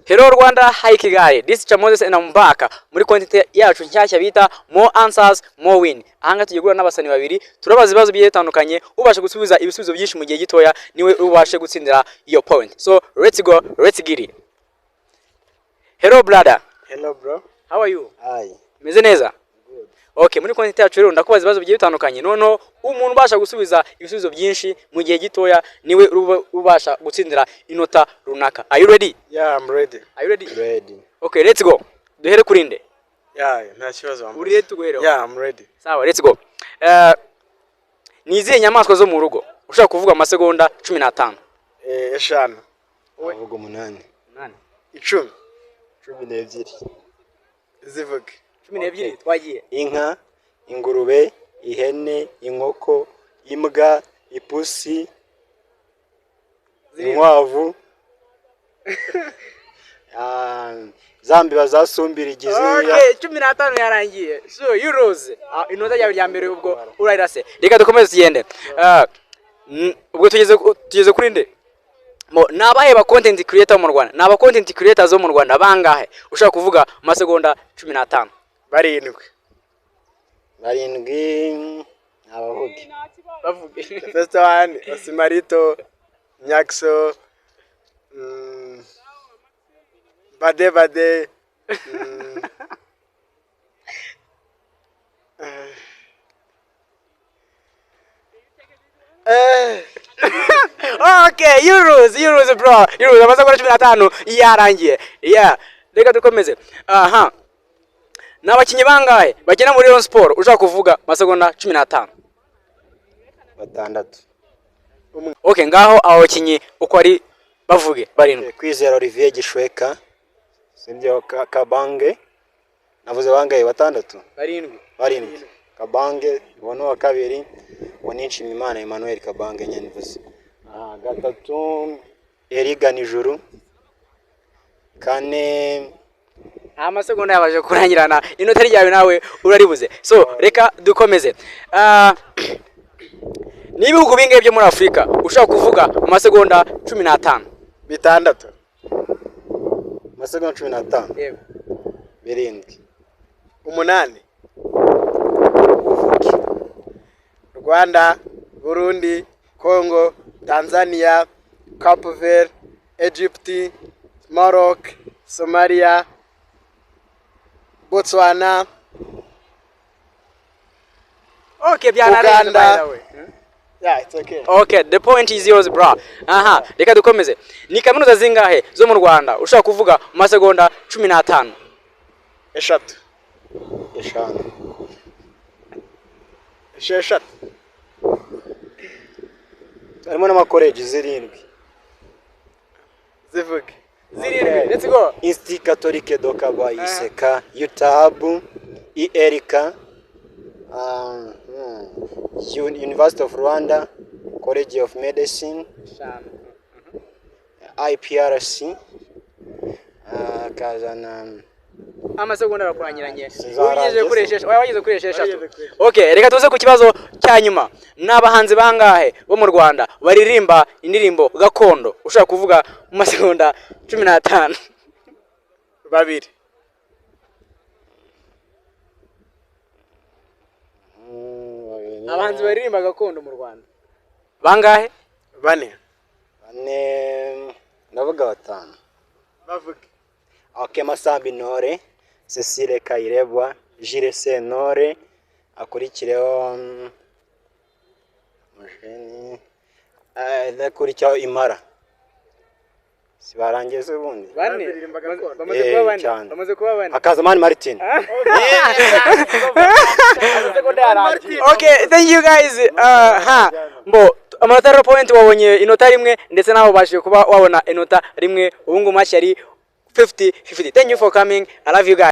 Hello Rwanda, hi Kigali. This is Moses and I'm back. Muri content yacu nshyashya bita More Answers, More Win. Ahanga tugiye gura n'abasani babiri. Turabaza ibibazo bigiye bitandukanye, ubasha gusubiza ibisubizo byinshi mu gihe gitoya niwe ubashe gutsindira iyo point. So, let's go, let's get it. Hello brother. Hello bro. How are you? Hi. Meze neza? Good. Okay, muri content yacu rero ndakubaza ibibazo bigiye bitandukanye. Noneho umuntu ubasha gusubiza ibisubizo byinshi mu gihe gitoya niwe ubasha gutsindira inota runaka. Are you ready? Yeah, I'm ready. Are you ready? Ready. Okay, let's go. Duhere kurinde. Yeah, nta kibazo. Uri ready tuguhereho? Yeah, I'm ready. Sawa, let's go. Ni izihe nyamaswa zo mu rugo ushaka kuvuga amasegonda 15? Eshanu. Uvuga 8. 10. 12. Zivuge. 12 twagiye. Inka, ingurube, ihene, inkoko, imbwa, ipusi, inkwavu. Zambi bazasumbira igiziya. Okay, 15 yarangiye. So, you lose. Inota yawe ya mbere ubwo urayirase. Reka dukomeze tugende. Ubwo tugeze kuri nde? Nabahe ba content creator mu Rwanda? Naba content creators zo mu Rwanda bangahe? Ushaka kuvuga amasegonda 15. Barindwi. Abavuge. Bavuge. The first one, Osimarito, Nyakso, Bade. Okay, you lose bro. You lose amasegonda 15 yarangiye. Yeah. Reka dukomeze. Aha. Nabakinyi bangahe bagena muri Rayon Sport ushaka kuvuga amasegonda 15? 6. Okay, ngaho abakinyi uko ari bavuge barindwi. Kwizera Olivier Gishweka, Sibyo Kabange, navuze bangahe 6? Barindwi. Kabange, Bono wa kabiri, Boninshimimana Emmanuel Kabange nyanivuze. 3 Eriga Nijuru. 4 amasegonda yabaje kurangirana inota ryawe nawe uraribuze. So reka dukomeze. Nibihugu bingahe byo muri Afrika ushaka kuvuga amasegonda 15? 6. Amasegonda 15. Yego. 7. 8. Rwanda, Burundi, Congo, Tanzania, Cape Verde, Egypt, Morocco, Somalia, Botswana. Okay, byararenze by the way. Yeah, it's okay. Okay, the point is yours, bro. Aha, reka dukomeze. Ni kaminuza zingahe zo mu Rwanda ushaka kuvuga amasegonda 15? 5. 6. Harimo n'amakoleji 7. Zivuge. 7. Let's go. Institut Catholique de Kaba Iseka, UTAB, IERICA, University of Rwanda, College of Medicine, IPRC, kazana amasegonda arakurangiranye. Wagize kuresha. Okay, reka tuze ku kibazo cya nyuma. N'abahanzi bangahe bo mu Rwanda baririmba indirimbo gakondo ushaka kuvuga mu masegonda 15? 2. Abahanzi baririmba gakondo mu Rwanda bangahe? 4. Ndavuga 5. Bavuge. Okay, Masambi Nore, Cecile Kayirebwa, Jules Sentore, akurikireho Mujeni, nakurikiyeho Impara. Sibarangeze ubundi. 4. Bamaze kuba 4. Akazamani Martin. Okay, thank you guys. Amanota point wabonye inota rimwe ndetse naho bashije kuba wabona inota rimwe. Ubungu match yari 50-50. Thank you for coming. I love you guys.